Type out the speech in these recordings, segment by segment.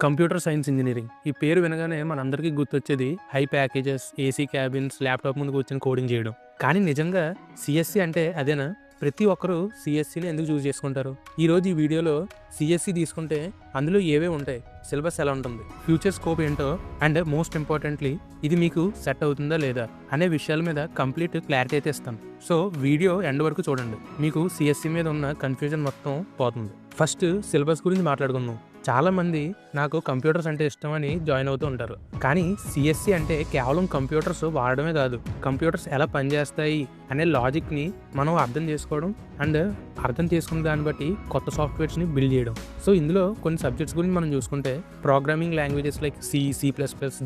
Computer science engineering ఈ పేరు వినగానే మనందరికీ గుర్తొచ్చేది high packages, AC cabins, laptop ముందు కూర్చొని కోడింగ్ చేయడం. కానీ నిజంగా సిఎస్సి అంటే అదేనా? ప్రతి ఒక్కరూ సిఎస్సిని ఎందుకు చూస్ చేసుకుంటారు? ఈరోజు ఈ వీడియోలో సిఎస్సి తీసుకుంటే అందులో ఏవే ఉంటాయి, సిలబస్ ఎలా ఉంటుంది, ఫ్యూచర్ స్కోప్ ఏంటో, అండ్ మోస్ట్ ఇంపార్టెంట్లీ ఇది మీకు సెట్ అవుతుందా లేదా అనే విషయాల మీద కంప్లీట్ క్లారిటీ అయితే ఇస్తాను. సో వీడియో ఎండ్ వరకు చూడండి, మీకు సిఎస్సి మీద ఉన్న కన్ఫ్యూజన్ మొత్తం పోతుంది. ఫస్ట్ సిలబస్ గురించి మాట్లాడుకుందాం. చాలామంది నాకు కంప్యూటర్స్ అంటే ఇష్టం అని జాయిన్ అవుతూ ఉంటారు. కానీ సిఎస్సి అంటే కేవలం కంప్యూటర్స్ వాడడమే కాదు, కంప్యూటర్స్ ఎలా పనిచేస్తాయి అనే లాజిక్ని మనం అర్థం చేసుకోవడం అండ్ అర్థం చేసుకున్న దాన్ని బట్టి కొత్త సాఫ్ట్వేర్స్ని బిల్డ్ చేయడం. సో ఇందులో కొన్ని సబ్జెక్ట్స్ గురించి మనం చూసుకుంటే ప్రోగ్రామింగ్ లాంగ్వేజెస్ లైక్ సి++,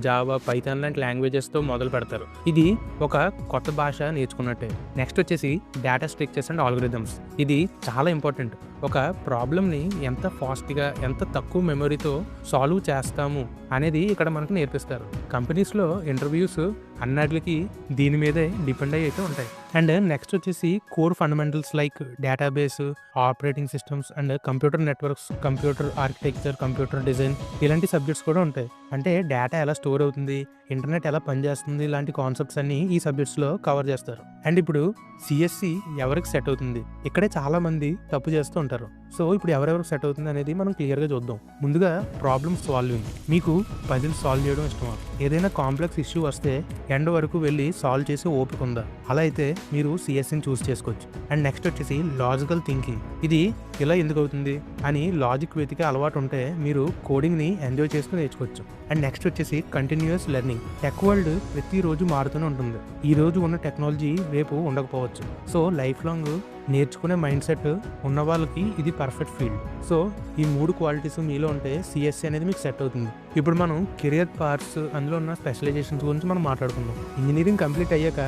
జావా, పైథాన్ లాంటి లాంగ్వేజెస్తో మొదలు పెడతారు. ఇది ఒక కొత్త భాష నేర్చుకున్నట్టే. నెక్స్ట్ వచ్చేసి డేటా స్ట్రక్చర్స్ అండ్ ఆల్గోరిథమ్స్. ఇది చాలా ఇంపార్టెంట్. ఒక ప్రాబ్లమ్ని ఎంత ఫాస్ట్గా, ఎంత తక్కువ మెమరీతో సాల్వ్ చేస్తాము అనేది ఇక్కడ మనకు నేర్పిస్తారు. కంపెనీస్లో ఇంటర్వ్యూస్ అన్నిటికీ దీని మీదే డిపెండ్ అయితే ఉంటాయి. అండ్ నెక్స్ట్ వచ్చేసి core fundamentals like database, operating systems and computer networks, computer architecture, computer design ఇలాంటి సబ్జెక్ట్స్ కూడా ఉంటాయి. అంటే డేటా ఎలా స్టోర్ అవుతుంది, ఇంటర్నెట్ ఎలా పనిచేస్తుంది, ఇలాంటి కాన్సెప్ట్స్ అన్ని ఈ సబ్జెక్ట్స్లో కవర్ చేస్తారు. అండ్ ఇప్పుడు సిఎస్సి ఎవరికి సెట్ అవుతుంది? ఇక్కడే చాలా మంది తప్పు చేస్తూ ఉంటారు. సో ఇప్పుడు ఎవరెవరికి సెట్ అవుతుంది అనేది మనం క్లియర్గా చూద్దాం. ముందుగా ప్రాబ్లమ్ సాల్వింగ్. మీకు పజిల్ సాల్వ్ చేయడం ఇష్టమా? ఏదైనా కాంప్లెక్స్ ఇష్యూ వస్తే ఎండ్ వరకు వెళ్ళి సాల్వ్ చేసి ఓపిక ఉందా? అలా అయితే మీరు సిఎస్సిని చూస్ చేసుకోవచ్చు. అండ్ నెక్స్ట్ వచ్చేసి లాజికల్ థింకింగ్. ఇది ఇలా ఎందుకు అవుతుంది అని లాజిక్ వెతికే అలవాటు ఉంటే మీరు కోడింగ్ని ఎంజాయ్ చేస్తూ నేర్చుకోవచ్చు. అండ్ నెక్స్ట్ వచ్చేసి కంటిన్యూయస్ లెర్నింగ్. టెక్ వరల్డ్ ప్రతిరోజు మారుతూనే ఉంటుంది. ఈ రోజు ఉన్న టెక్నాలజీ రేపు ఉండకపోవచ్చు. సో లైఫ్ లాంగ్ నేర్చుకునే మైండ్ సెట్ ఉన్న వాళ్ళకి ఇది పర్ఫెక్ట్ ఫీల్డ్. సో ఈ 3 క్వాలిటీస్ మీలో ఉంటే సిఎస్సి అనేది మీకు సెట్ అవుతుంది. ఇప్పుడు మనం కెరియర్ పార్ట్స్, అందులో ఉన్న స్పెషలైజేషన్స్ గురించి మనం మాట్లాడుకుందాం. ఇంజనీరింగ్ కంప్లీట్ అయ్యాక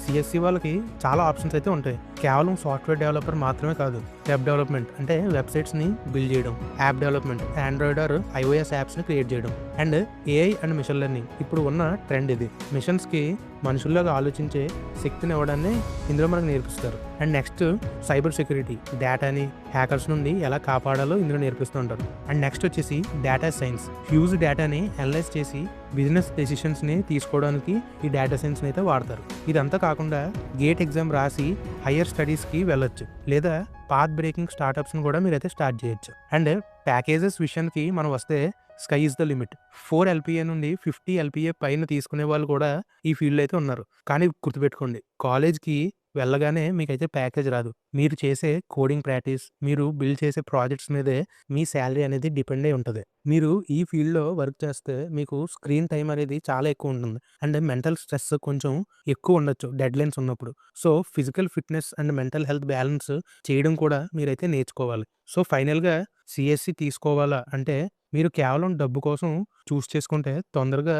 సిఎస్సి వాళ్ళకి చాలా ఆప్షన్స్ అయితే ఉంటాయి. కేవలం సాఫ్ట్వేర్ డెవలపర్ మాత్రమే కాదు, వెబ్ డెవలప్మెంట్ అంటే వెబ్సైట్స్ని బిల్డ్ చేయడం, app development android or iOS యాప్స్ని క్రియేట్ చేయడం, and AI and machine learning. ఇప్పుడు ఉన్న ట్రెండ్ ఇది. మిషన్స్కి మనుషుల్లాగా ఆలోచించే శక్తిని ఇవ్వడాన్ని ఇందులో మనకు నేర్పిస్తారు. And next cyber security. డేటాని హ్యాకర్స్ నుండి ఎలా కాపాడాలో ఇందులో నేర్పిస్తూ ఉంటారు. అండ్ నెక్స్ట్ వచ్చేసి డేటా సైన్స్. హ్యూజ్ డేటాని అనలైజ్ చేసి బిజినెస్ డెసిషన్స్ని తీసుకోవడానికి ఈ డేటా సైన్స్ని అయితే వాడతారు. ఇదంతా కాకుండా గేట్ ఎగ్జామ్ రాసి హయ్యర్ స్టడీస్కి వెళ్ళొచ్చు, లేదా పాత్ బ్రేకింగ్ స్టార్టప్స్ని కూడా మీరైతే స్టార్ట్ చేయొచ్చు. అండ్ ప్యాకేజెస్ విషయానికి మనం వస్తే sky is the limit. 4 LPA నుండి 50 LPA పైన తీసుకునే వాళ్ళు కూడా ఈ ఫీల్డ్లో అయితే ఉన్నారు. కానీ గుర్తుపెట్టుకోండి, కాలేజ్కి వెళ్ళగానే మీకైతే ప్యాకేజ్ రాదు. మీరు చేసే కోడింగ్ ప్రాక్టీస్, మీరు బిల్డ్ చేసే ప్రాజెక్ట్స్ మీదే మీ శాలరీ అనేది డిపెండ్ అయి ఉంటుంది. మీరు ఈ ఫీల్డ్లో వర్క్ చేస్తే మీకు స్క్రీన్ టైం అనేది చాలా ఎక్కువ ఉంటుంది. అండ్ మెంటల్ స్ట్రెస్ కొంచెం ఎక్కువ ఉండొచ్చు డెడ్ లైన్స్ ఉన్నప్పుడు. So physical fitness and mental health balance చేయడం కూడా మీరైతే నేర్చుకోవాలి. సో ఫైనల్గా సిఎస్సి తీసుకోవాలా అంటే మీరు కేవలం డబ్బు కోసం చూస్ చేసుకుంటే తొందరగా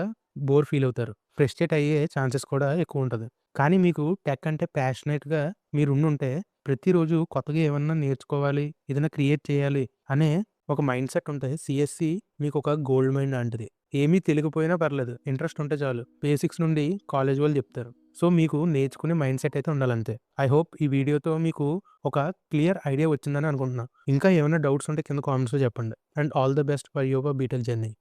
బోర్ ఫీల్ అవుతారు. ఫ్రస్ట్రేట్ అయ్యే ఛాన్సెస్ కూడా ఎక్కువ ఉంటుంది. కానీ మీకు టెక్ అంటే ప్యాషనేట్గా మీరు ఉండుంటే ప్రతిరోజు కొత్తగా ఏమన్నా నేర్చుకోవాలి, ఏదైనా క్రియేట్ చేయాలి అనే ఒక మైండ్ సెట్ ఉంటే సిఎస్సి మీకు ఒక గోల్డ్ మైన్ లాంటిది. ఏమీ తెలియకపోయినా పర్లేదు, ఇంట్రెస్ట్ ఉంటే చాలు. బేసిక్స్ నుండి కాలేజ్ వాళ్ళు చెప్తారు. సో మీకు నేర్చుకునే మైండ్ సెట్ అయితే ఉండాలంతే. ఐ హోప్ ఈ వీడియోతో మీకు ఒక క్లియర్ ఐడియా వచ్చిందని అనుకుంటున్నాను. ఇంకా ఏమైనా డౌట్స్ ఉంటే కింద కామెంట్స్లో చెప్పండి. And all the best for your BTech journey.